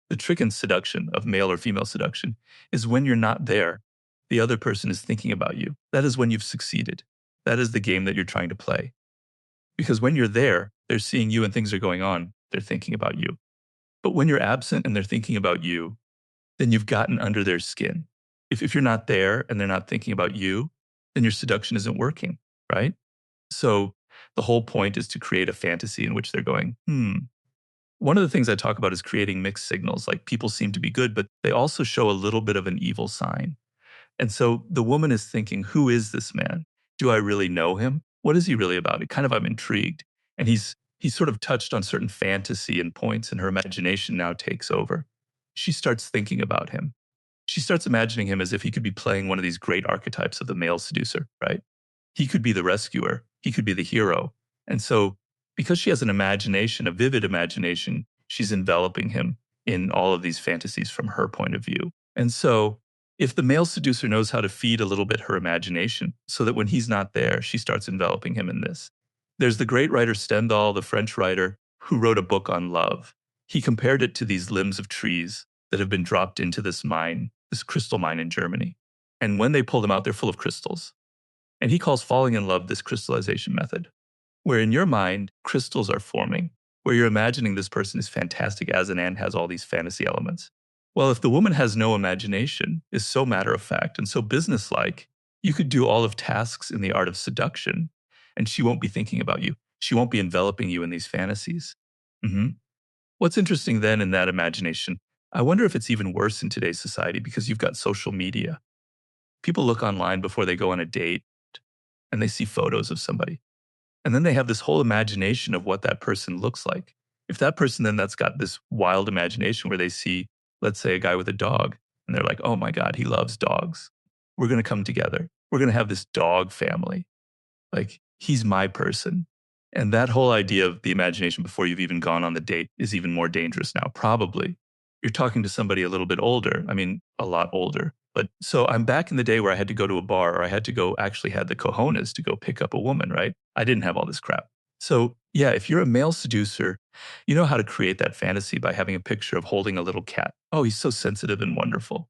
The trick in seduction, of male or female seduction, is when you're not there, the other person is thinking about you. That is when you've succeeded. That is the game that you're trying to play. Because when you're there, they're seeing you and things are going on, they're thinking about you. But when you're absent and they're thinking about you, then you've gotten under their skin. If you're not there and they're not thinking about you, then your seduction isn't working, right? So the whole point is to create a fantasy in which they're going, One of the things I talk about is creating mixed signals. Like people seem to be good, but they also show a little bit of an evil sign. And so the woman is thinking, who is this man? Do I really know him? What is he really about? It kind of, I'm intrigued. And he's sort of touched on certain fantasy and points, and her imagination now takes over. She starts thinking about him. She starts imagining him as if he could be playing one of these great archetypes of the male seducer, right? He could be the rescuer. He could be the hero. And so because she has an imagination, a vivid imagination, she's enveloping him in all of these fantasies from her point of view. And so if the male seducer knows how to feed a little bit her imagination so that when he's not there, she starts enveloping him in this. There's the great writer Stendhal, the French writer, who wrote a book on love. He compared it to these limbs of trees that have been dropped into this mine, this crystal mine in Germany. And when they pull them out, they're full of crystals. And he calls falling in love this crystallization method, where in your mind, crystals are forming, where you're imagining this person is fantastic as an ant, has all these fantasy elements. Well, if the woman has no imagination, is so matter of fact and so businesslike, you could do all of tasks in the art of seduction, and she won't be thinking about you. She won't be enveloping you in these fantasies. hmm What's interesting then in that imagination, I wonder if it's even worse in today's society because you've got social media. People look online before they go on a date and they see photos of somebody. And then they have this whole imagination of what that person looks like. If that person then that's got this wild imagination where they see, let's say, a guy with a dog, and they're like, oh my God, he loves dogs. We're going to come together. We're going to have this dog family. Like, he's my person. And that whole idea of the imagination before you've even gone on the date is even more dangerous now, probably. You're talking to somebody a little bit older. I mean, a lot older. But so I'm back in the day where I had to go to a bar or I had to go actually had the cojones to go pick up a woman, right? I didn't have all this crap. So yeah, if you're a male seducer, you know how to create that fantasy by having a picture of holding a little cat. Oh, he's so sensitive and wonderful.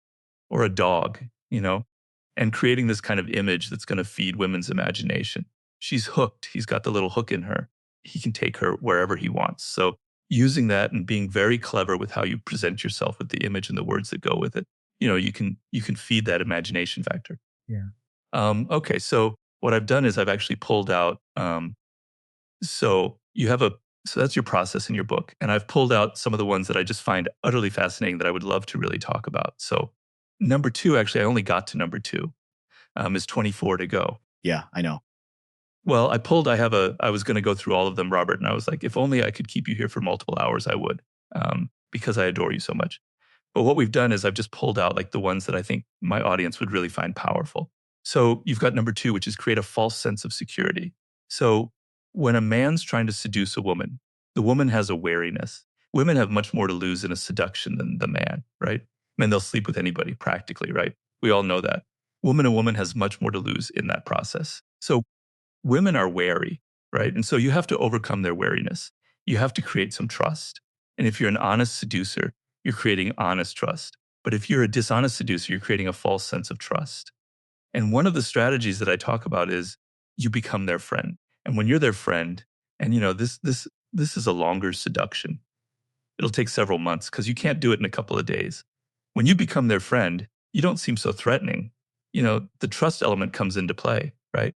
Or a dog, and creating this kind of image that's going to feed women's imagination. She's hooked. He's got the little hook in her. He can take her wherever he wants. So using that and being very clever with how you present yourself with the image and the words that go with it, you can feed that imagination factor. Yeah. Okay, so what I've done is I've actually pulled out. So you have a so that's your process in your book, and I've pulled out some of the ones that I just find utterly fascinating that I would love to really talk about. So number two, actually, I only got to number two. Is 24 to go. Yeah, I know. Well, I was going to go through all of them, Robert, and I was like, if only I could keep you here for multiple hours, I would, because I adore you so much. But what we've done is I've just pulled out like the ones that I think my audience would really find powerful. So you've got number two, which is create a false sense of security. So when a man's trying to seduce a woman, the woman has a wariness. Women have much more to lose in a seduction than the man, right? Men, they'll sleep with anybody practically, right? We all know that. A woman has much more to lose in that process. So women are wary, right? And so you have to overcome their wariness. You have to create some trust. And if you're an honest seducer, you're creating honest trust. But if you're a dishonest seducer, you're creating a false sense of trust. And one of the strategies that I talk about is you become their friend. And when you're their friend, and this is a longer seduction. It'll take several months because you can't do it in a couple of days. When you become their friend, you don't seem so threatening. The trust element comes into play, right?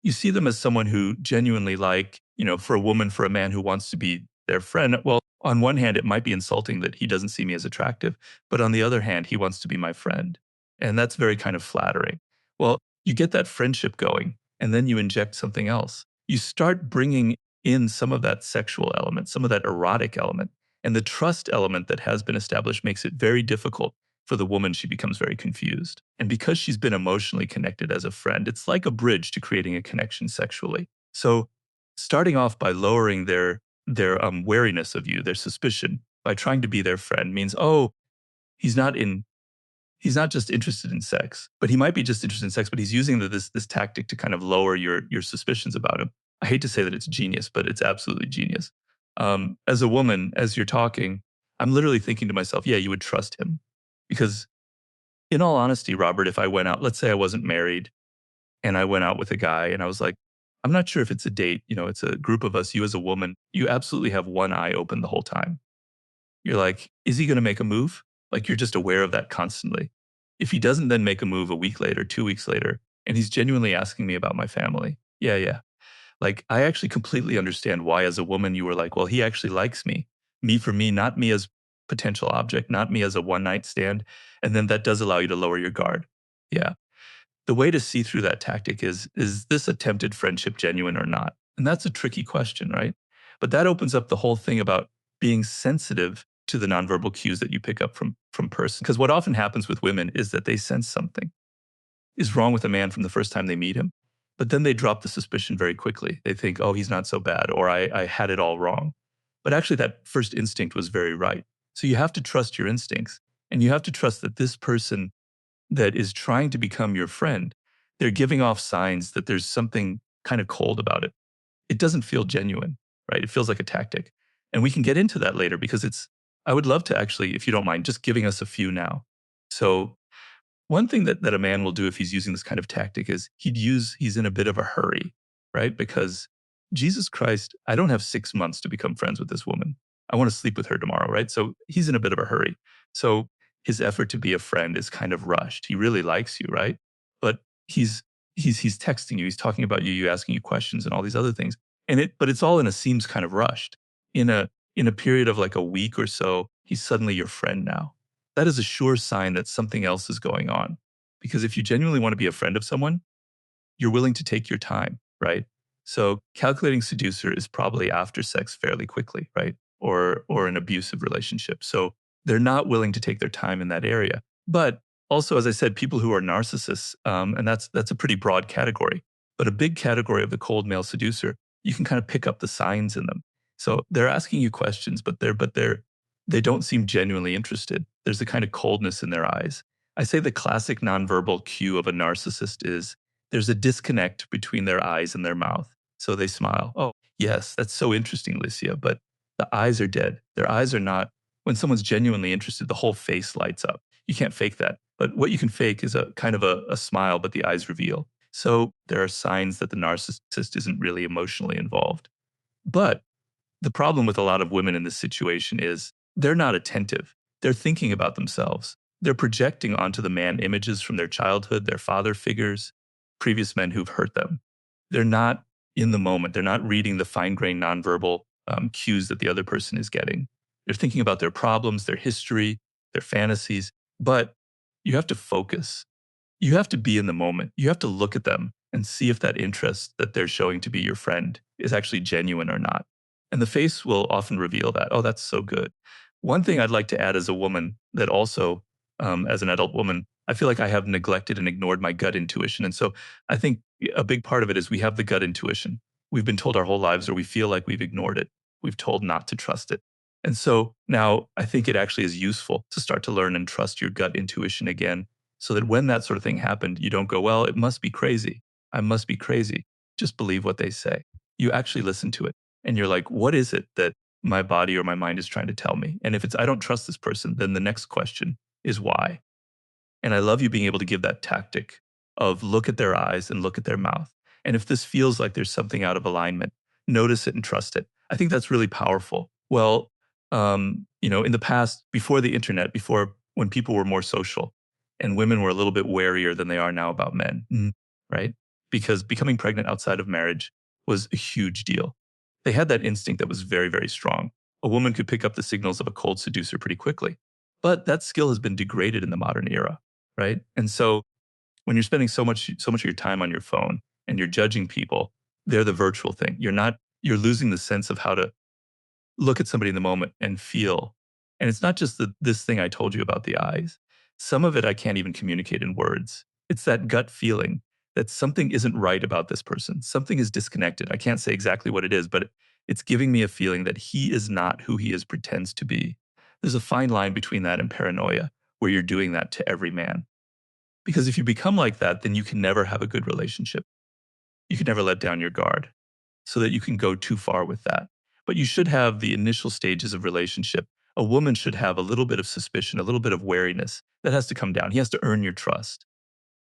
You see them as someone who genuinely for a woman, for a man who wants to be their friend. Well, on one hand, it might be insulting that he doesn't see me as attractive, but on the other hand, he wants to be my friend. And that's very kind of flattering. Well, you get that friendship going, and then you inject something else. You start bringing in some of that sexual element, some of that erotic element, and the trust element that has been established makes it very difficult for the woman. She becomes very confused. And because she's been emotionally connected as a friend, it's like a bridge to creating a connection sexually. So starting off by lowering their wariness of you, their suspicion, by trying to be their friend means, oh, he's not just interested in sex, but he might be just interested in sex, but he's using this tactic to kind of lower your suspicions about him. I hate to say that it's genius, but it's absolutely genius. As a woman, as you're talking, I'm literally thinking to myself, yeah, you would trust him. Because in all honesty, Robert, if I went out, let's say I wasn't married and I went out with a guy and I was like, I'm not sure if it's a date, it's a group of us, you as a woman, you absolutely have one eye open the whole time. You're like, is he going to make a move? Like you're just aware of that constantly. If he doesn't then make a move a week later, 2 weeks later, and he's genuinely asking me about my family, yeah, yeah. Like I actually completely understand why as a woman you were like, well, he actually likes me. Me for me, not me as potential object, not me as a one night stand. And then that does allow you to lower your guard. Yeah. The way to see through that tactic is this attempted friendship genuine or not? And that's a tricky question, right? But that opens up the whole thing about being sensitive to the nonverbal cues that you pick up from person. Because what often happens with women is that they sense something is wrong with a man from the first time they meet him, but then they drop the suspicion very quickly. They think, oh, he's not so bad, or I had it all wrong. But actually, that first instinct was very right. So you have to trust your instincts, and you have to trust that this person that is trying to become your friend, they're giving off signs that there's something kind of cold about it. It doesn't feel genuine, right? It feels like a tactic. And we can get into that later because I would love to actually, if you don't mind, just giving us a few now. So one thing that a man will do if he's using this kind of tactic is he's in a bit of a hurry, right? Because Jesus Christ, I don't have 6 months to become friends with this woman. I want to sleep with her tomorrow, right? So he's in a bit of a hurry. So his effort to be a friend is kind of rushed. He really likes you, right? But he's he's texting you, he's talking about you, asking you questions and all these other things. But it's all in a seems kind of rushed. In a period of like a week or so, he's suddenly your friend now. That is a sure sign that something else is going on. Because if you genuinely want to be a friend of someone, you're willing to take your time, right? So calculating seducer is probably after sex fairly quickly, right? Or an abusive relationship. So they're not willing to take their time in that area. But also, as I said, people who are narcissists, and that's a pretty broad category. But a big category of the cold male seducer, you can kind of pick up the signs in them. So they're asking you questions, they don't seem genuinely interested. There's a kind of coldness in their eyes. I say the classic nonverbal cue of a narcissist is there's a disconnect between their eyes and their mouth. So they smile. Oh, yes, that's so interesting, Alicia. But the eyes are dead. Their eyes are not. When someone's genuinely interested, the whole face lights up. You can't fake that. But what you can fake is a kind of a smile, but the eyes reveal. So there are signs that the narcissist isn't really emotionally involved. But the problem with a lot of women in this situation is they're not attentive. They're thinking about themselves. They're projecting onto the man images from their childhood, their father figures, previous men who've hurt them. They're not in the moment. They're not reading the fine grained nonverbal cues that the other person is getting. They're thinking about their problems, their history, their fantasies. But you have to focus. You have to be in the moment. You have to look at them and see if that interest that they're showing to be your friend is actually genuine or not. And the face will often reveal that. Oh, that's so good. One thing I'd like to add as a woman that also, as an adult woman, I feel like I have neglected and ignored my gut intuition. And so I think a big part of it is we have the gut intuition. We've been told our whole lives, or we feel like we've ignored it. We've told not to trust it. And so now I think it actually is useful to start to learn and trust your gut intuition again so that when that sort of thing happened, you don't go, well, it must be crazy. I must be crazy. Just believe what they say. You actually listen to it. And you're like, what is it that my body or my mind is trying to tell me? And if it's, I don't trust this person, then the next question is why? And I love you being able to give that tactic of look at their eyes and look at their mouth. And if this feels like there's something out of alignment, notice it and trust it. I think that's really powerful. Well, in the past, before the internet, before when people were more social and women were a little bit warier than they are now about men, right? Because becoming pregnant outside of marriage was a huge deal. They had that instinct that was very, very strong. A woman could pick up the signals of a cold seducer pretty quickly. But that skill has been degraded in the modern era, right? And so when you're spending so much of your time on your phone and you're judging people, they're the virtual thing. You're losing the sense of how to look at somebody in the moment and feel. And it's not just this thing I told you about the eyes. Some of it I can't even communicate in words. It's that gut feeling that something isn't right about this person. Something is disconnected. I can't say exactly what it is, but it's giving me a feeling that he is not who he is pretends to be. There's a fine line between that and paranoia, where you're doing that to every man. Because if you become like that, then you can never have a good relationship. You can never let down your guard so that you can go too far with that. But you should have the initial stages of relationship A woman should have a little bit of suspicion, a little bit of wariness. That has to come down. He has to earn your trust.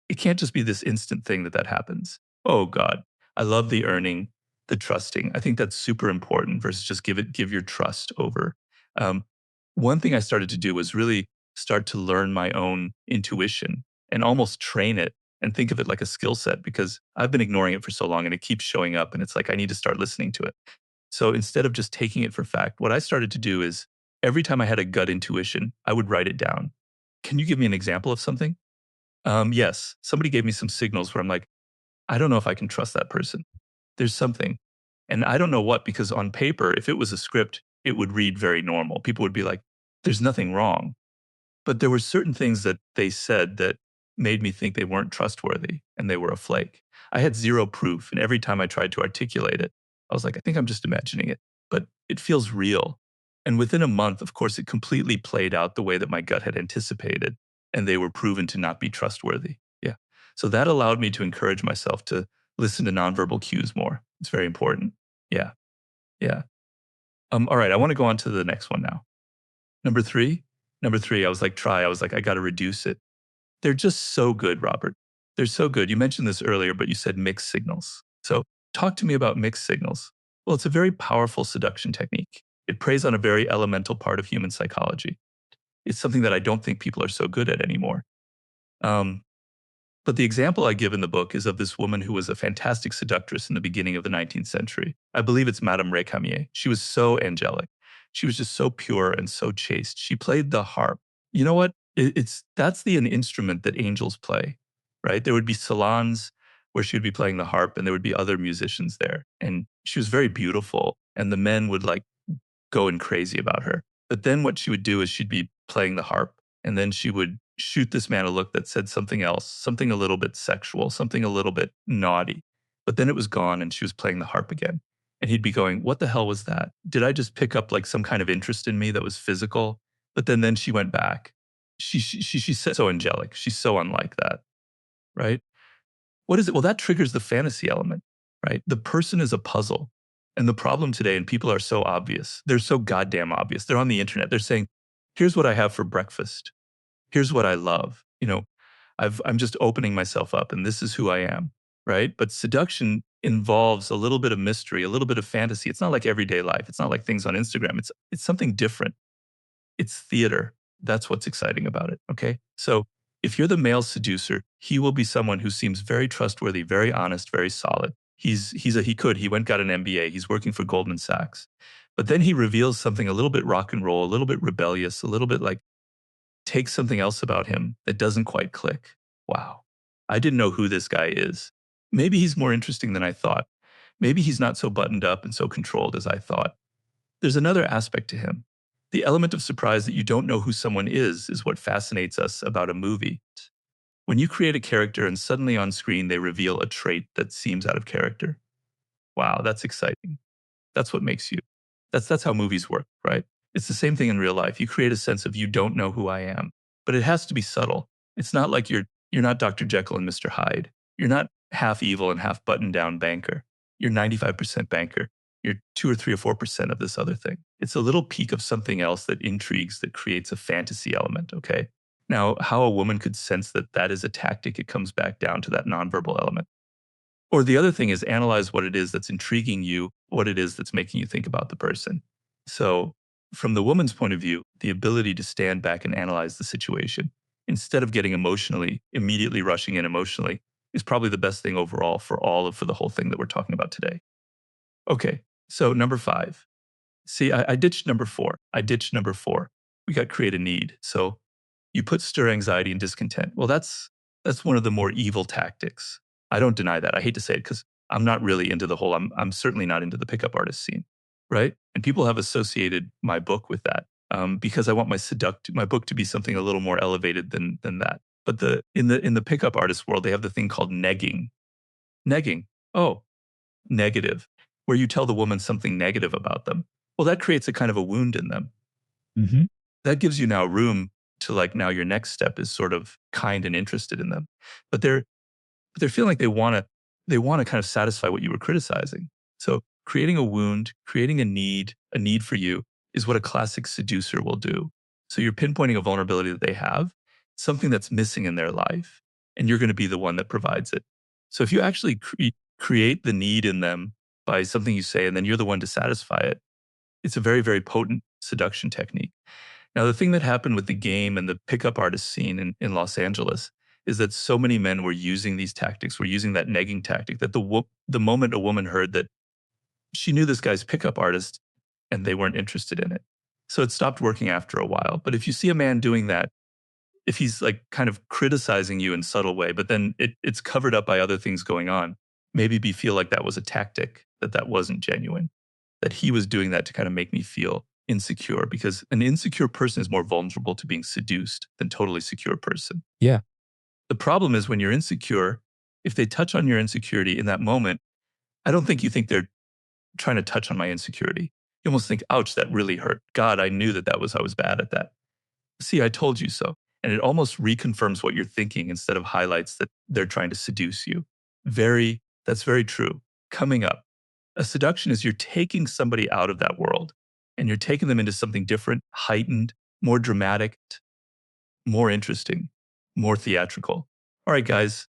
It can't just be this instant thing that happens. Oh God, I love the earning, the trusting. I think that's super important versus just give your trust over. Um, One thing I started to do was really start to learn my own intuition and almost train it and think of it like a skill set because I've been ignoring it for so long and it keeps showing up and it's like I need to start listening to it. So instead of just taking it for fact, what I started to do is every time I had a gut intuition, I would write it down. Can you give me an example of something? Yes. Somebody gave me some signals where I'm like, I don't know if I can trust that person. There's something. And I don't know what, because on paper, if it was a script, it would read very normal. People would be like, there's nothing wrong. But there were certain things that they said that made me think they weren't trustworthy and they were a flake. I had zero proof. And every time I tried to articulate it, I was like, I think I'm just imagining it, but it feels real. And within a month, of course, it completely played out the way that my gut had anticipated. And they were proven to not be trustworthy. Yeah. So that allowed me to encourage myself to listen to nonverbal cues more. It's very important. Yeah. Yeah. All right. I want to go on to the next one now. Number three. Number three, I was like, I was like, I got to reduce it. They're just so good, Robert. They're so good. You mentioned this earlier, but you said mixed signals. So talk to me about mixed signals. Well, it's a very powerful seduction technique. It preys on a very elemental part of human psychology. It's something that I don't think people are so good at anymore. Um, but the example I give in the book is of this woman who was a fantastic seductress in the beginning of the 19th century. I believe it's Madame Récamier. She was so angelic. She was just so pure and so chaste. She played the harp. You know what? That's an instrument that angels play, right? There would be salons where she would be playing the harp, and there would be other musicians there. And she was very beautiful, and the men would like going crazy about her. But then what she would do is she'd be playing the harp, and then she would shoot this man a look that said something else, something a little bit sexual, something a little bit naughty. But then it was gone, and she was playing the harp again. And he'd be going, "What the hell was that? Did I just pick up like some kind of interest in me that was physical?" But then she went back. She's so angelic. She's so unlike that, right? What is it? Well, that triggers the fantasy element, right? The person is a puzzle. And the problem today, and people are so obvious, they're so goddamn obvious. They're on the internet. They're saying, here's what I have for breakfast. Here's what I love. I'm just opening myself up and this is who I am, right? But seduction involves a little bit of mystery, a little bit of fantasy. It's not like everyday life. It's not like things on Instagram. It's something different. It's theater. That's what's exciting about it. Okay. So if you're the male seducer, he will be someone who seems very trustworthy, very honest, very solid. He went got an MBA. He's working for Goldman Sachs. But then he reveals something a little bit rock and roll, a little bit rebellious, a little bit like takes something else about him that doesn't quite click. Wow. I didn't know who this guy is. Maybe he's more interesting than I thought. Maybe he's not so buttoned up and so controlled as I thought. There's another aspect to him. The element of surprise that you don't know who someone is what fascinates us about a movie. When you create a character and suddenly on screen they reveal a trait that seems out of character. Wow, that's exciting. That's what makes you. That's how movies work, right? It's the same thing in real life. You create a sense of you don't know who I am, but it has to be subtle. It's not like you're not Dr. Jekyll and Mr. Hyde. You're not half evil and half buttoned down banker. You're 95% banker. You're 2 or 3 or 4% of this other thing. It's a little peek of something else that intrigues, that creates a fantasy element, okay? Now, how a woman could sense that that is a tactic, it comes back down to that nonverbal element. Or the other thing is analyze what it is that's intriguing you, what it is that's making you think about the person. So, from the woman's point of view, the ability to stand back and analyze the situation instead of getting immediately rushing in emotionally, is probably the best thing overall for the whole thing that we're talking about today. Okay, so number 5. See, I ditched number 4. I ditched number 4. We got create a need. So you put stir anxiety and discontent. Well, that's one of the more evil tactics. I don't deny that. I hate to say it because I'm not really into the whole. I'm certainly not into the pickup artist scene, right? And people have associated my book with that because I want my book to be something a little more elevated than that. But in the pickup artist world, they have the thing called negging. Negging. Oh, negative, where you tell the woman something negative about them. Well, that creates a kind of a wound in them. Mm-hmm. That gives you now room to like now your next step is sort of kind and interested in them. But they're feeling like they want to kind of satisfy what you were criticizing. So creating a wound, creating a need for you is what a classic seducer will do. So you're pinpointing a vulnerability that they have, something that's missing in their life, and you're going to be the one that provides it. So if you actually create the need in them by something you say, and then you're the one to satisfy it, it's a very, very potent seduction technique. Now, the thing that happened with the game and the pickup artist scene in Los Angeles is that so many men were using these tactics, were using that negging tactic, that the moment a woman heard that she knew this guy's pickup artist and they weren't interested in it. So it stopped working after a while. But if you see a man doing that, if he's like kind of criticizing you in subtle way, but then it's covered up by other things going on, maybe be feel like that was a tactic, that wasn't genuine, that he was doing that to kind of make me feel insecure, because an insecure person is more vulnerable to being seduced than totally secure person. Yeah. The problem is when you're insecure, if they touch on your insecurity in that moment, I don't think you think they're trying to touch on my insecurity. You almost think, ouch, that really hurt. God, I knew I was bad at that. See, I told you so. And it almost reconfirms what you're thinking instead of highlights that they're trying to seduce you. That's very true. Coming up, a seduction is you're taking somebody out of that world and you're taking them into something different, heightened, more dramatic, more interesting, more theatrical. All right, guys,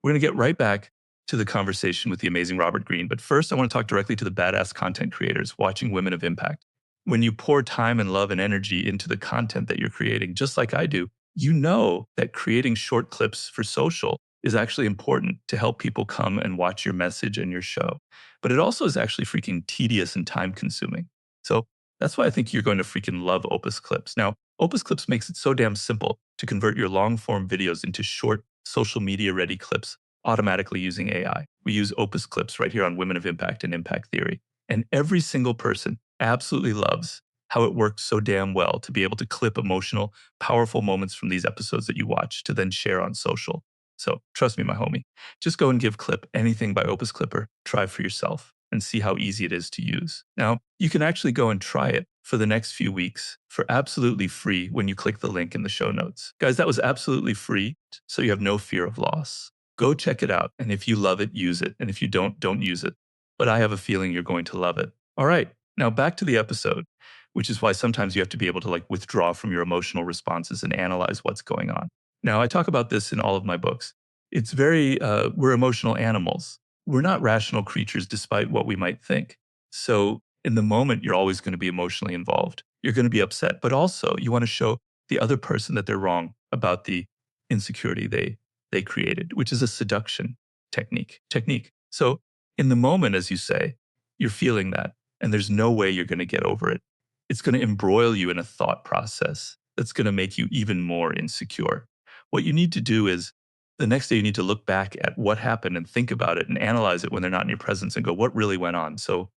we're going to get right back to the conversation with the amazing Robert Greene. But first, I want to talk directly to the badass content creators watching Women of Impact. When you pour time and love and energy into the content that you're creating, just like I do, you know that creating short clips for social is actually important to help people come and watch your message and your show. But it also is actually freaking tedious and time consuming. So that's why I think you're going to freaking love Opus Clips. Now, Opus Clips makes it so damn simple to convert your long form videos into short social media ready clips automatically using AI. We use Opus Clips right here on Women of Impact and Impact Theory. And every single person absolutely loves how it works so damn well to be able to clip emotional, powerful moments from these episodes that you watch to then share on social. So trust me, my homie, just go and give Clip anything by Opus Clipper, try for yourself and see how easy it is to use. Now, you can actually go and try it for the next few weeks for absolutely free when you click the link in the show notes. Guys, that was absolutely free, so you have no fear of loss. Go check it out. And if you love it, use it. And if you don't use it. But I have a feeling you're going to love it. All right. Now back to the episode, which is why sometimes you have to be able to like withdraw from your emotional responses and analyze what's going on. Now, I talk about this in all of my books. It's we're emotional animals. We're not rational creatures despite what we might think. So in the moment, you're always going to be emotionally involved. You're going to be upset, but also you want to show the other person that they're wrong about the insecurity they created, which is a seduction technique. So in the moment, as you say, you're feeling that, and there's no way you're going to get over it. It's going to embroil you in a thought process that's going to make you even more insecure. What you need to do is the next day you need to look back at what happened and think about it and analyze it when they're not in your presence and go, what really went on? So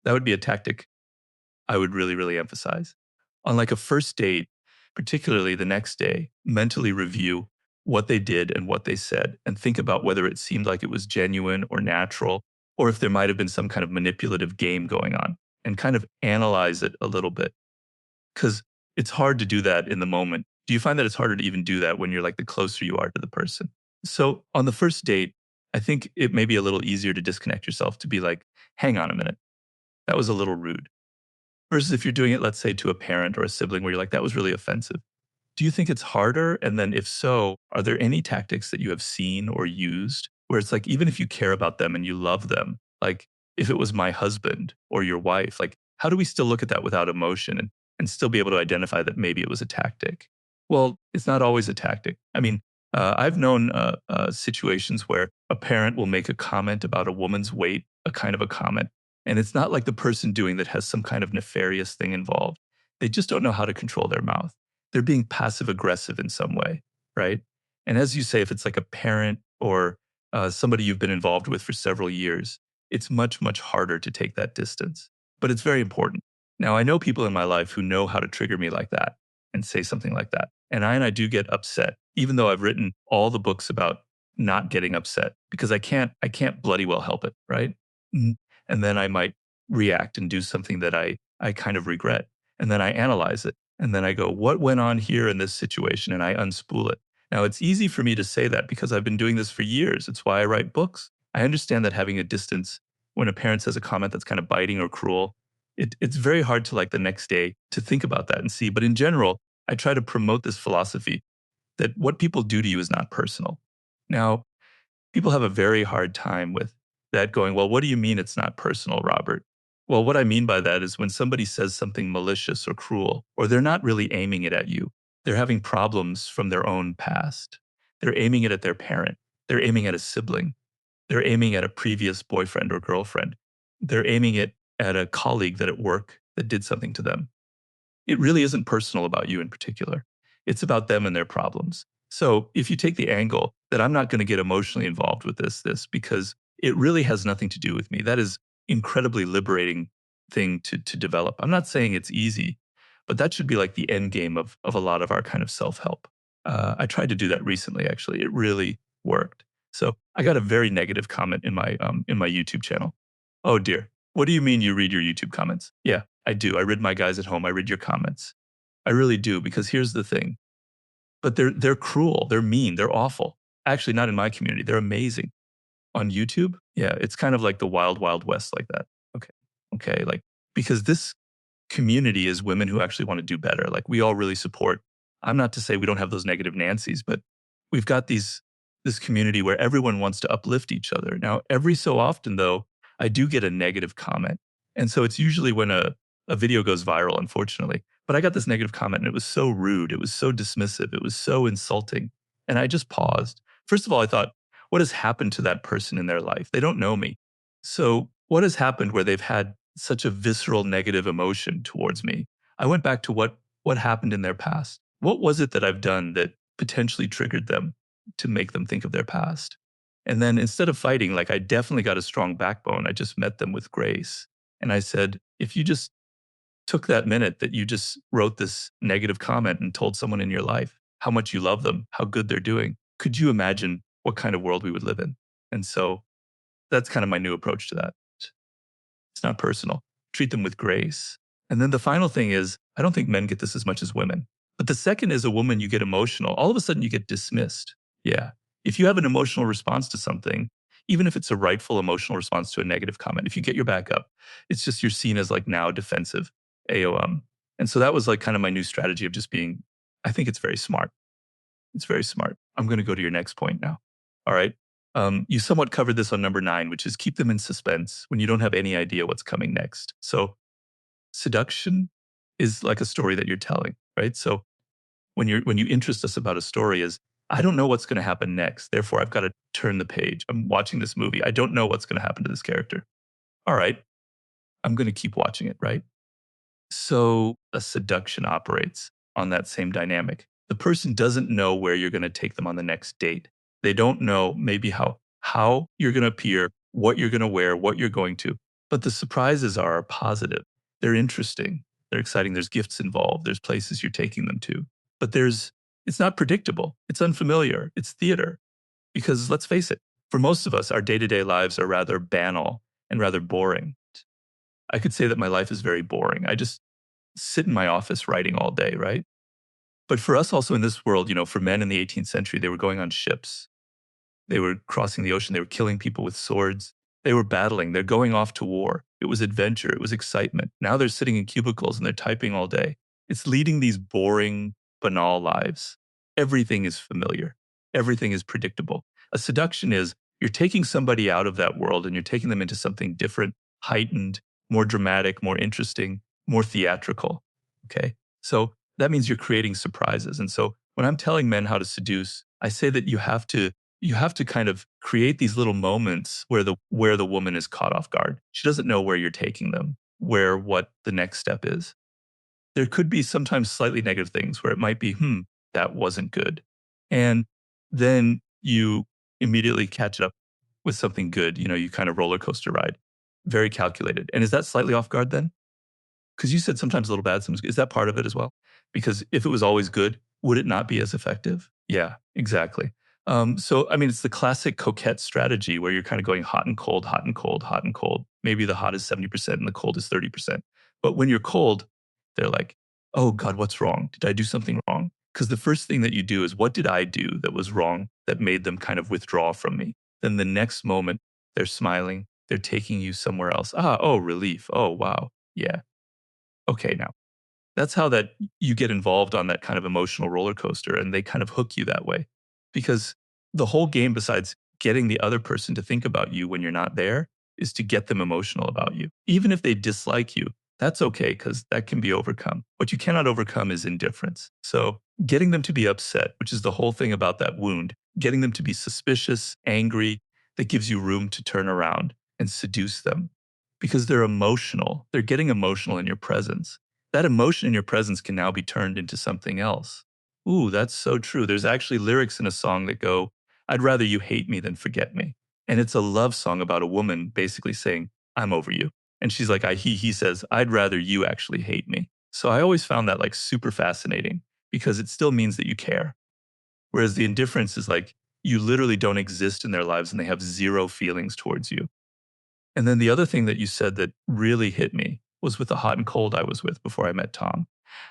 that would be a tactic I would really, really emphasize. On like a first date, particularly the next day, mentally review what they did and what they said and think about whether it seemed like it was genuine or natural, or if there might have been some kind of manipulative game going on, and kind of analyze it a little bit. Because it's hard to do that in the moment. Do you find that it's harder to even do that when you're like the closer you are to the person? So on the first date, I think it may be a little easier to disconnect yourself, to be like, hang on a minute, that was a little rude. Versus if you're doing it, let's say, to a parent or a sibling where you're like, that was really offensive. Do you think it's harder? And then if so, are there any tactics that you have seen or used where it's like, even if you care about them and you love them, like if it was my husband or your wife, like how do we still look at that without emotion and still be able to identify that maybe it was a tactic? Well, it's not always a tactic. I mean, I've known situations where a parent will make a comment about a woman's weight, a kind of a comment, and it's not like the person doing that has some kind of nefarious thing involved. They just don't know how to control their mouth. They're being passive aggressive in some way, right? And as you say, if it's like a parent or somebody you've been involved with for several years, it's much, much harder to take that distance. But it's very important. Now, I know people in my life who know how to trigger me like that and say something like that. And I do get upset, even though I've written all the books about not getting upset because I can't bloody well help it, right? And then I might react and do something that I kind of regret. And then I analyze it. And then I go, what went on here in this situation? And I unspool it. Now, it's easy for me to say that because I've been doing this for years. It's why I write books. I understand that having a distance when a parent says a comment that's kind of biting or cruel, It's very hard to like the next day to think about that and see. But in general, I try to promote this philosophy that what people do to you is not personal. Now, people have a very hard time with that going, well, what do you mean it's not personal, Robert? Well, what I mean by that is when somebody says something malicious or cruel, or they're not really aiming it at you, they're having problems from their own past. They're aiming it at their parent. They're aiming at a sibling. They're aiming at a previous boyfriend or girlfriend. They're aiming it at a colleague that at work that did something to them. It really isn't personal about you in particular. It's about them and their problems. So if you take the angle that I'm not going to get emotionally involved with this because it really has nothing to do with me, that is incredibly liberating thing to develop. I'm not saying it's easy, but that should be like the end game of a lot of our kind of self-help. I tried to do that recently, actually. It really worked. So I got a very negative comment in my YouTube channel. Oh dear. What do you mean you read your YouTube comments? Yeah, I do. I read my guys at home. I read your comments. I really do because here's the thing. But they're cruel. They're mean. They're awful. Actually, not in my community. They're amazing. On YouTube, yeah, it's kind of like the wild, wild west like that. Okay. Okay. Like, because this community is women who actually want to do better. Like we all really support. I'm not to say we don't have those negative Nancys, but we've got this community where everyone wants to uplift each other. Now, every so often though, I do get a negative comment. And so it's usually when a video goes viral, unfortunately. But I got this negative comment and it was so rude. It was so dismissive. It was so insulting. And I just paused. First of all, I thought, what has happened to that person in their life? They don't know me. So what has happened where they've had such a visceral negative emotion towards me? I went back to what happened in their past. What was it that I've done that potentially triggered them to make them think of their past? And then instead of fighting, like I definitely got a strong backbone. I just met them with grace. And I said, if you just took that minute that you just wrote this negative comment and told someone in your life how much you love them, how good they're doing, could you imagine what kind of world we would live in? And so that's kind of my new approach to that. It's not personal. Treat them with grace. And then the final thing is, I don't think men get this as much as women. But the second is a woman, you get emotional. All of a sudden, you get dismissed. Yeah. If you have an emotional response to something, even if it's a rightful emotional response to a negative comment, if you get your back up, it's just you're seen as like now defensive, AOM. And so that was like kind of my new strategy of just being, I think it's very smart. It's very smart. I'm going to go to your next point now. All right. You somewhat covered this on number 9, which is keep them in suspense when you don't have any idea what's coming next. So seduction is like a story that you're telling, right? So when you interest us about a story is, I don't know what's going to happen next. Therefore, I've got to turn the page. I'm watching this movie. I don't know what's going to happen to this character. All right. I'm going to keep watching it, right? So a seduction operates on that same dynamic. The person doesn't know where you're going to take them on the next date. They don't know maybe how you're going to appear, what you're going to wear, what you're going to. But the surprises are positive. They're interesting. They're exciting. There's gifts involved. There's places you're taking them to. But it's not predictable. It's unfamiliar. It's theater. Because let's face it, for most of us, our day-to-day lives are rather banal and rather boring. I could say that my life is very boring. I just sit in my office writing all day, right? But for us also in this world, for men in the 18th century, they were going on ships. They were crossing the ocean. They were killing people with swords. They were battling. They're going off to war. It was adventure. It was excitement. Now they're sitting in cubicles and they're typing all day. It's leading these boring, banal lives. Everything is familiar. Everything is predictable. A seduction is you're taking somebody out of that world and you're taking them into something different, heightened, more dramatic, more interesting, more theatrical. Okay. So that means you're creating surprises. And so when I'm telling men how to seduce, I say that you have to kind of create these little moments where the woman is caught off guard. She doesn't know where you're taking them, what the next step is. There could be sometimes slightly negative things where it might be, that wasn't good. And then you immediately catch it up with something good. You kind of roller coaster ride, very calculated. And is that slightly off guard then? Because you said sometimes a little bad, sometimes good. Is that part of it as well? Because if it was always good, would it not be as effective? Yeah, exactly. So, I mean, it's the classic coquette strategy where you're kind of going hot and cold, hot and cold, hot and cold. Maybe the hot is 70% and the cold is 30%. But when you're cold, they're like, oh God, what's wrong? Did I do something wrong? Because the first thing that you do is, what did I do that was wrong that made them kind of withdraw from me? Then the next moment, they're smiling, they're taking you somewhere else. Oh, relief. Oh, wow. Yeah. Okay, now that's how that you get involved on that kind of emotional roller coaster, and they kind of hook you that way. Because the whole game, besides getting the other person to think about you when you're not there, is to get them emotional about you. Even if they dislike you, that's okay because that can be overcome. What you cannot overcome is indifference. So getting them to be upset, which is the whole thing about that wound, getting them to be suspicious, angry, that gives you room to turn around and seduce them because they're emotional. They're getting emotional in your presence. That emotion in your presence can now be turned into something else. Ooh, that's so true. There's actually lyrics in a song that go, I'd rather you hate me than forget me. And it's a love song about a woman basically saying, I'm over you. And she's like, he says, I'd rather you actually hate me. So I always found that like super fascinating because it still means that you care. Whereas the indifference is like, you literally don't exist in their lives and they have zero feelings towards you. And then the other thing that you said that really hit me was with the hot and cold I was with before I met Tom.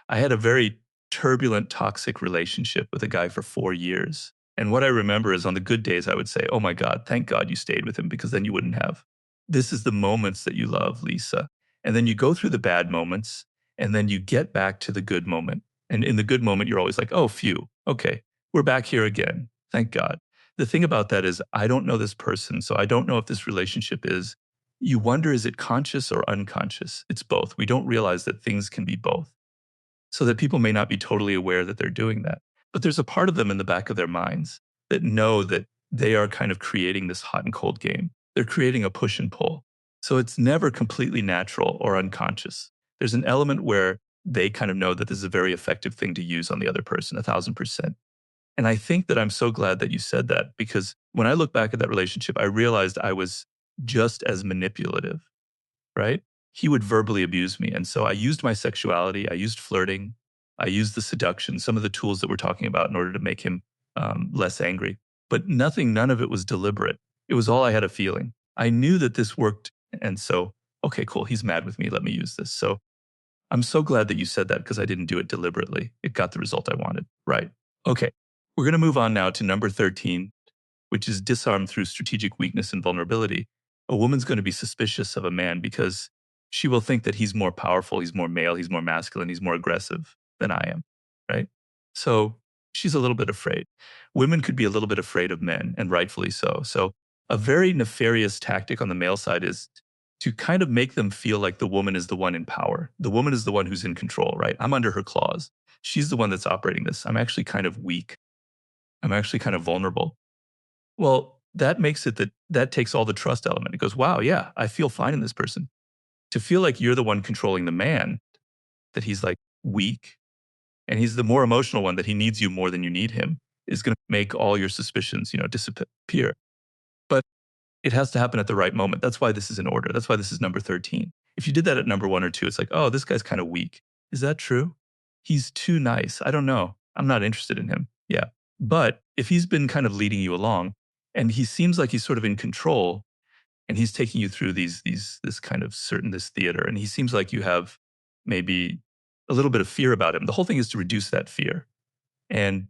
I had a very turbulent, toxic relationship with a guy for 4 years. And what I remember is on the good days, I would say, oh my God, thank God you stayed with him because then you wouldn't have. This is the moments that you love, Lisa. And then you go through the bad moments and then you get back to the good moment. And in the good moment, you're always like, oh, phew, okay, we're back here again. Thank God. The thing about that is, I don't know this person, so I don't know if this relationship is. You wonder, is it conscious or unconscious? It's both. We don't realize that things can be both so that people may not be totally aware that they're doing that. But there's a part of them in the back of their minds that know that they are kind of creating this hot and cold game. They're creating a push and pull. So it's never completely natural or unconscious. There's an element where they kind of know that this is a very effective thing to use on the other person, 1,000%. And I think that I'm so glad that you said that because when I look back at that relationship, I realized I was just as manipulative, right? He would verbally abuse me. And so I used my sexuality, I used flirting, I used the seduction, some of the tools that we're talking about in order to make him less angry. But none of it was deliberate. It was all I had a feeling. I knew that this worked. And so, okay, cool. He's mad with me. Let me use this. So I'm so glad that you said that because I didn't do it deliberately. It got the result I wanted. Right. Okay. We're going to move on now to number 13, which is disarm through strategic weakness and vulnerability. A woman's going to be suspicious of a man because she will think that he's more powerful, he's more male, he's more masculine, he's more aggressive than I am, right? So she's a little bit afraid. Women could be a little bit afraid of men, and rightfully so. So a very nefarious tactic on the male side is to kind of make them feel like the woman is the one in power. The woman is the one who's in control, right? I'm under her claws. She's the one that's operating this. I'm actually kind of weak. I'm actually kind of vulnerable. Well, that makes it that that takes all the trust element. It goes, wow, yeah, I feel fine in this person. To feel like you're the one controlling the man, that he's like weak and he's the more emotional one, that he needs you more than you need him, is going to make all your suspicions, disappear. But it has to happen at the right moment. That's why this is in order. That's why this is number 13. If you did that at number 1 or 2, it's like, oh, this guy's kind of weak. Is that true? He's too nice. I don't know. I'm not interested in him. Yeah. But if he's been kind of leading you along and he seems like he's sort of in control and he's taking you through this kind of this theater, and he seems like you have maybe a little bit of fear about him. The whole thing is to reduce that fear. And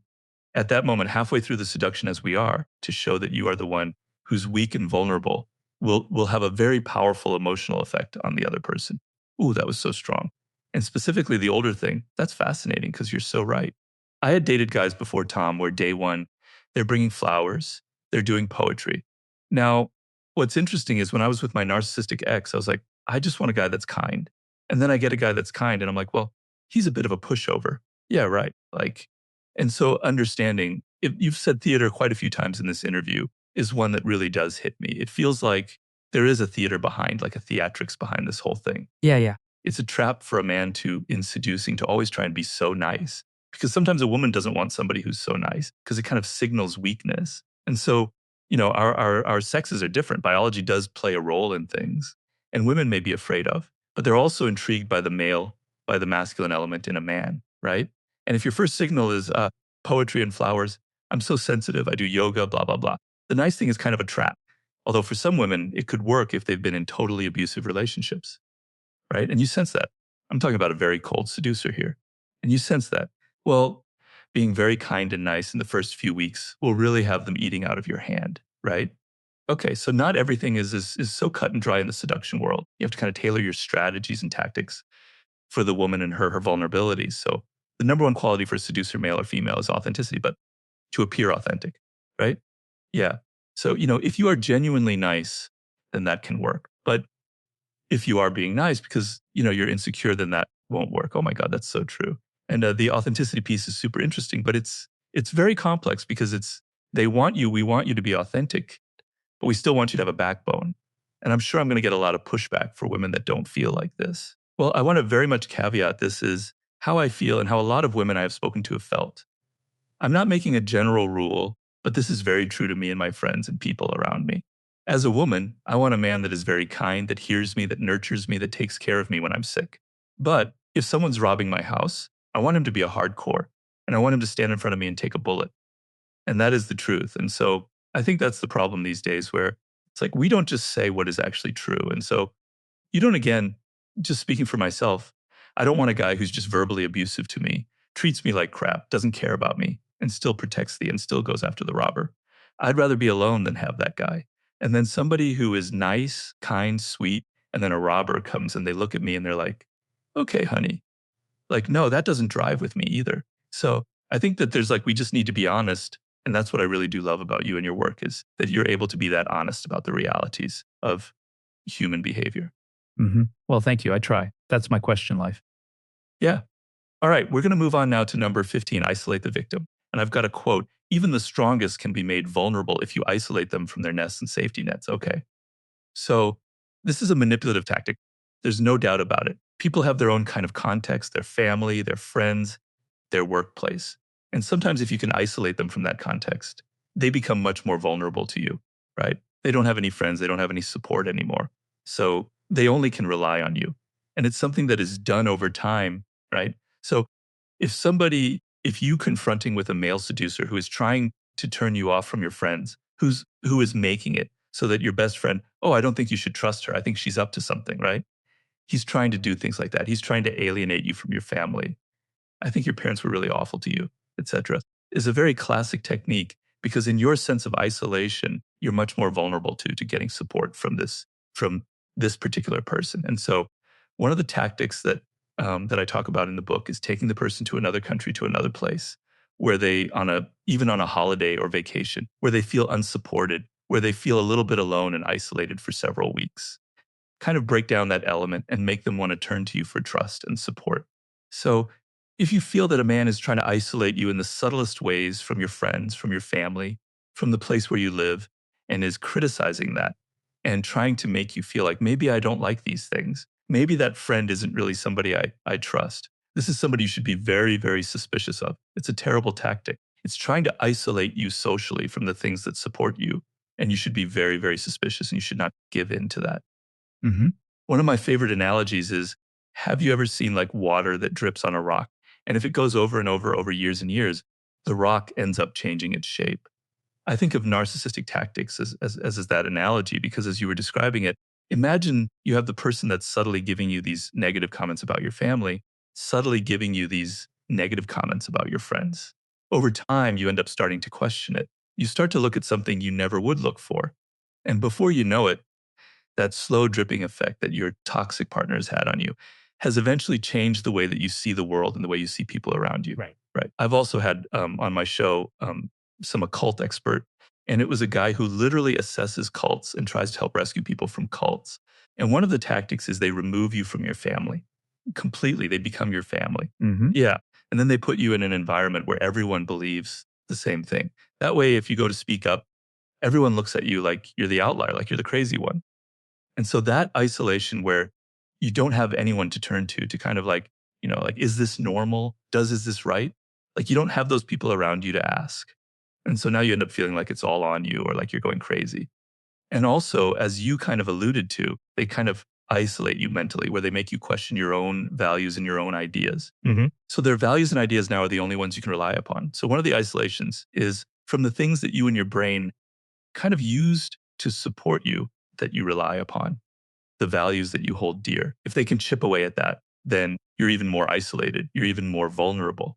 at that moment, halfway through the seduction as we are, to show that you are the one who's weak and vulnerable, will have a very powerful emotional effect on the other person. Ooh, that was so strong. And specifically the older thing, that's fascinating because you're so right. I had dated guys before Tom where day one, they're bringing flowers, they're doing poetry. Now, what's interesting is when I was with my narcissistic ex, I was like, I just want a guy that's kind. And then I get a guy that's kind, and I'm like, well, he's a bit of a pushover. Yeah, right. Like, and so understanding, if you've said theater quite a few times in this interview, is one that really does hit me. It feels like there is a theater behind, like a theatrics behind this whole thing. Yeah, yeah. It's a trap for a man to, in seducing, to always try and be so nice. Because sometimes a woman doesn't want somebody who's so nice because it kind of signals weakness. And so, our sexes are different. Biology does play a role in things, and women may be afraid of, but they're also intrigued by the male, by the masculine element in a man, right? And if your first signal is poetry and flowers, I'm so sensitive, I do yoga, blah, blah, blah. The nice thing is kind of a trap. Although for some women, it could work if they've been in totally abusive relationships, right? And you sense that. I'm talking about a very cold seducer here. And you sense that. Well, being very kind and nice in the first few weeks will really have them eating out of your hand, right? Okay, so not everything is so cut and dry in the seduction world. You have to kind of tailor your strategies and tactics for the woman and her vulnerabilities. So the number one quality for a seducer, male or female, is authenticity, but to appear authentic, right? Yeah. So, if you are genuinely nice, then that can work. But if you are being nice because, you're insecure, then that won't work. Oh my God, that's so true. And the authenticity piece is super interesting, but it's very complex because we want you to be authentic, but we still want you to have a backbone. And I'm sure I'm going to get a lot of pushback for women that don't feel like this. Well, I want to very much caveat this is how I feel and how a lot of women I have spoken to have felt. I'm not making a general rule, but this is very true to me and my friends and people around me. As a woman, I want a man that is very kind, that hears me, that nurtures me, that takes care of me when I'm sick. But if someone's robbing my house, I want him to be a hardcore, and I want him to stand in front of me and take a bullet. And that is the truth. And so I think that's the problem these days where it's like we don't just say what is actually true. And so you don't, again, just speaking for myself, I don't want a guy who's just verbally abusive to me, treats me like crap, doesn't care about me, and still protects and still goes after the robber. I'd rather be alone than have that guy. And then somebody who is nice, kind, sweet, and then a robber comes and they look at me and they're like, okay, honey. Like, no, that doesn't drive with me either. So I think that we just need to be honest. And that's what I really do love about you and your work is that you're able to be that honest about the realities of human behavior. Well, thank you. I try. That's my question life. Yeah. All right. We're going to move on now to number 15, isolate the victim. And I've got a quote. Even the strongest can be made vulnerable if you isolate them from their nests and safety nets. Okay. So this is a manipulative tactic. There's no doubt about it. People have their own kind of context, their family, their friends, their workplace. And sometimes if you can isolate them from that context, they become much more vulnerable to you, right? They don't have any friends, they don't have any support anymore. So they only can rely on you. And it's something that is done over time, right? So if you confronting with a male seducer who is trying to turn you off from your friends, who is making it so that your best friend, oh, I don't think you should trust her. I think she's up to something, right? He's trying to do things like that. He's trying to alienate you from your family. I think your parents were really awful to you, etc., is a very classic technique because in your sense of isolation, you're much more vulnerable to getting support from this particular person. And so, one of the tactics that I talk about in the book is taking the person to another country, to another place, where they even on a holiday or vacation, where they feel unsupported, where they feel a little bit alone and isolated for several weeks. Kind of break down that element and make them want to turn to you for trust and support. So, if you feel that a man is trying to isolate you in the subtlest ways from your friends, from your family, from the place where you live, and is criticizing that and trying to make you feel like maybe I don't like these things, maybe that friend isn't really somebody I trust. This is somebody you should be very, very suspicious of. It's a terrible tactic. It's trying to isolate you socially from the things that support you. And you should be very, very suspicious and you should not give in to that. hmm One of my favorite analogies is, have you ever seen like water that drips on a rock? And if it goes over and over years and years, the rock ends up changing its shape. I think of narcissistic tactics as is that analogy, because as you were describing it, imagine you have the person that's subtly giving you these negative comments about your family, subtly giving you these negative comments about your friends. Over time, you end up starting to question it. You start to look at something you never would look for. And before you know it, that slow dripping effect that your toxic partner has had on you has eventually changed the way that you see the world and the way you see people around you. Right. Right. I've also had on my show some occult expert, and it was a guy who literally assesses cults and tries to help rescue people from cults. And one of the tactics is they remove you from your family completely. They become your family. hmm Yeah. And then they put you in an environment where everyone believes the same thing. That way, if you go to speak up, everyone looks at you like you're the outlier, like you're the crazy one. And so that isolation where you don't have anyone to turn to kind of like, like, is this normal? Is this right? Like, you don't have those people around you to ask. And so now you end up feeling like it's all on you or like you're going crazy. And also, as you kind of alluded to, they kind of isolate you mentally, where they make you question your own values and your own ideas. So their values and ideas now are the only ones you can rely upon. So one of the isolations is from the things that you and your brain kind of used to support you that you rely upon, the values that you hold dear. If they can chip away at that, then you're even more isolated. You're even more vulnerable.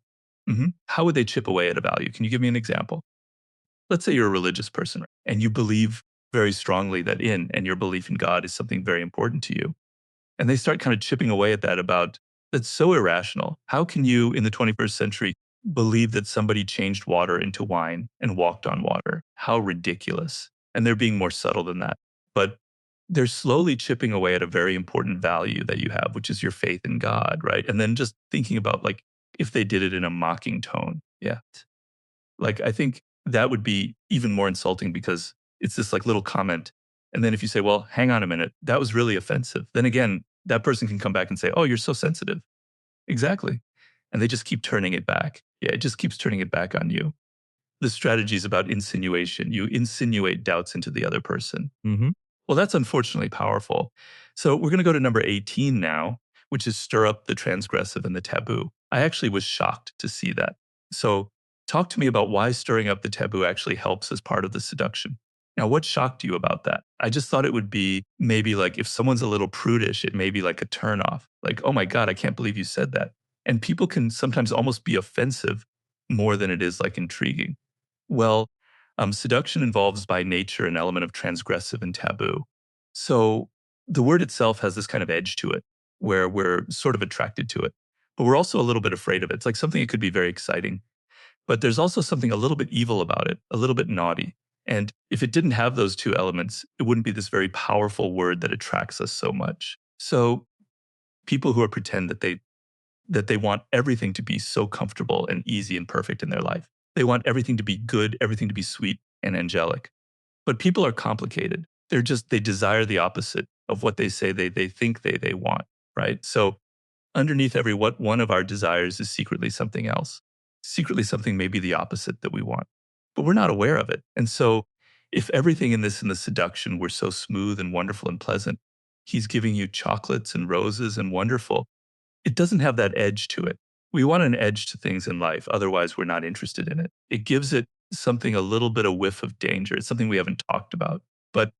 How would they chip away at a value? Can you give me an example? Let's say you're a religious person and you believe very strongly that in, and your belief in God is something very important to you. And they start kind of chipping away at that about that's so irrational. How can you in the 21st century believe that somebody changed water into wine and walked on water? How ridiculous. And they're being more subtle than that. But they're slowly chipping away at a very important value that you have, which is your faith in God, right? And then just thinking about like if they did it in a mocking tone. Yeah. Like I think that would be even more insulting because it's this like little comment. And then if you say, well, hang on a minute, that was really offensive. Then again, that person can come back and say, oh, you're so sensitive. Exactly. And they just keep turning it back. Yeah, it just keeps turning it back on you. The strategy is about insinuation. You insinuate doubts into the other person. Well, that's unfortunately powerful. So we're going to go to number 18 now, which is stir up the transgressive and the taboo. I actually was shocked to see that. So talk to me about why stirring up the taboo actually helps as part of the seduction. Now, what shocked you about that? I just thought it would be maybe like if someone's a little prudish, it may be like a turnoff. Like, oh my God, I can't believe you said that. And people can sometimes almost be offensive more than it is like intriguing. Well, seduction involves by nature an element of transgressive and taboo. So the word itself has this kind of edge to it where we're sort of attracted to it, but we're also a little bit afraid of it. It's like something that could be very exciting, but there's also something a little bit evil about it, a little bit naughty. And if it didn't have those two elements, it wouldn't be this very powerful word that attracts us so much. So people who are pretend that they want everything to be so comfortable and easy and perfect in their life. They want everything to be good, everything to be sweet and angelic. But people are complicated. They desire the opposite of what they say they think they want, right? So underneath every what one of our desires is secretly something else. Secretly something maybe the opposite that we want. But we're not aware of it. And so if everything in the seduction were so smooth and wonderful and pleasant, he's giving you chocolates and roses and wonderful, it doesn't have that edge to it. We want an edge to things in life, otherwise we're not interested in it. It gives it something a little bit of whiff of danger. It's something we haven't talked about. But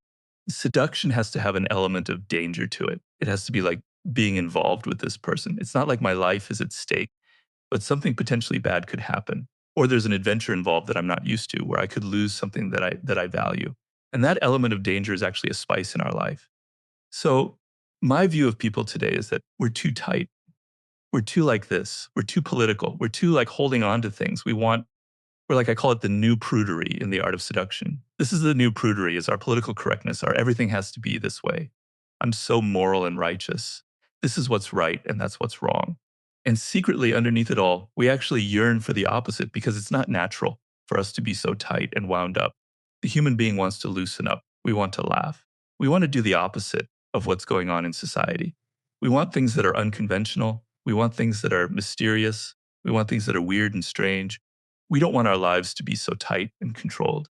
seduction has to have an element of danger to it. It has to be like being involved with this person. It's not like my life is at stake, but something potentially bad could happen. Or there's an adventure involved that I'm not used to where I could lose something that I value. And that element of danger is actually a spice in our life. So my view of people today is that we're too tight. We're too like this. We're too political. We're too like holding on to things. We're like, I call it the new prudery in the art of seduction. This is the new prudery, is our political correctness, our everything has to be this way. I'm so moral and righteous. This is what's right and that's what's wrong. And secretly underneath it all, we actually yearn for the opposite because it's not natural for us to be so tight and wound up. The human being wants to loosen up. We want to laugh. We want to do the opposite of what's going on in society. We want things that are unconventional. We want things that are mysterious. We want things that are weird and strange. We don't want our lives to be so tight and controlled.